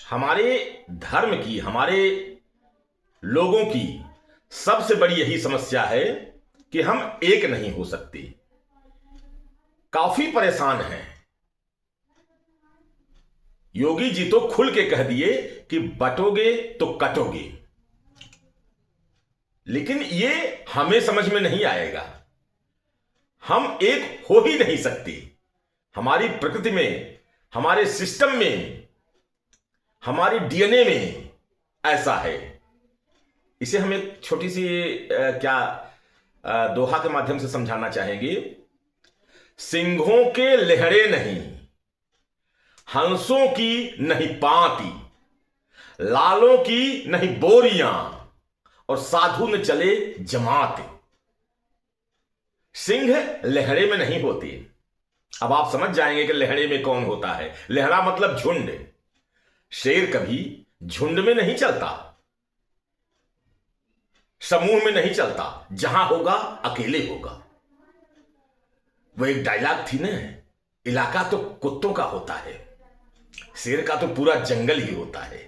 हमारे धर्म की, हमारे लोगों की सबसे बड़ी यही समस्या है कि हम एक नहीं हो सकते। काफी परेशान हैं। योगी जी तो खुल के कह दिए कि बटोगे तो कटोगे, लेकिन ये हमें समझ में नहीं आएगा। हम एक हो ही नहीं सकते। हमारी प्रकृति में, हमारे सिस्टम में, हमारी डीएनए में ऐसा है। इसे हम एक छोटी सी दोहा के माध्यम से समझाना चाहेंगे। सिंहों के लहरे नहीं, हंसों की नहीं पांति, लालों की नहीं बोरियां, और साधु न चले जमात। सिंह लहरे में नहीं होते। अब आप समझ जाएंगे कि लहरे में कौन होता है। लहरा मतलब झुंड। शेर कभी झुंड में नहीं चलता, समूह में नहीं चलता। जहां होगा अकेले होगा। वो एक डायलॉग थी ना, इलाका तो कुत्तों का होता है, शेर का तो पूरा जंगल ही होता है।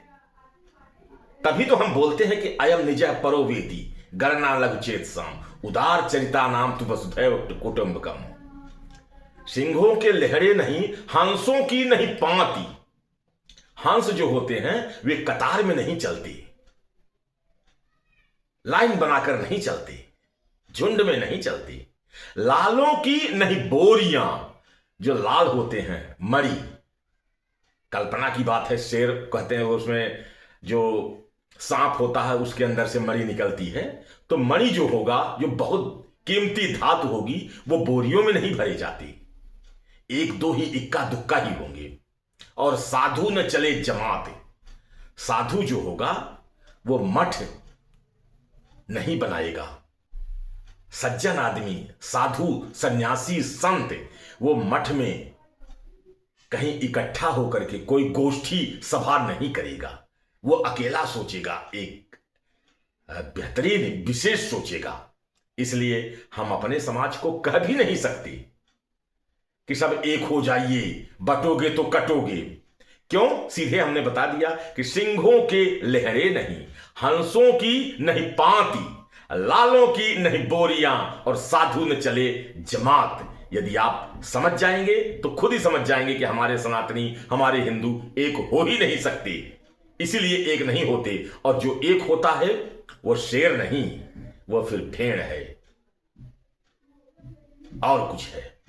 तभी तो हम बोलते हैं कि अयम निज परो वेदी गणना लघु चेत साम उदार चरिता नाम तु वसुधैव कुटुंबकम। सिंहों के लहरे नहीं, हंसों की नहीं पांति। हंस जो होते हैं वे कतार में नहीं चलते, लाइन बनाकर नहीं चलते, झुंड में नहीं चलते। लालों की नहीं बोरियां। जो लाल होते हैं, मणि, कल्पना की बात है। शेर कहते हैं उसमें जो सांप होता है उसके अंदर से मणि निकलती है। तो मणि जो होगा, जो बहुत कीमती धातु होगी, वो बोरियों में नहीं भरी जाती। एक दो ही, इक्का दुक्का ही होंगे। और साधु न चले जमात। साधु जो होगा वो मठ नहीं बनाएगा। सज्जन आदमी, साधु, सन्यासी, संत, वो मठ में कहीं इकट्ठा होकर के कोई गोष्ठी सभा नहीं करेगा। वो अकेला सोचेगा, एक बेहतरीन विशेष सोचेगा। इसलिए हम अपने समाज को कह भी नहीं सकते कि सब एक हो जाइए, बटोगे तो कटोगे। क्यों? सीधे हमने बता दिया कि सिंहों के लहरे नहीं, हंसों की नहीं पांति, लालों की नहीं बोरियां, और साधु न चले जमात। यदि आप समझ जाएंगे तो खुद ही समझ जाएंगे कि हमारे सनातनी, हमारे हिंदू एक हो ही नहीं सकते। इसीलिए एक नहीं होते। और जो एक होता है वो शेर नहीं, वो फिर भेड़ है और कुछ है।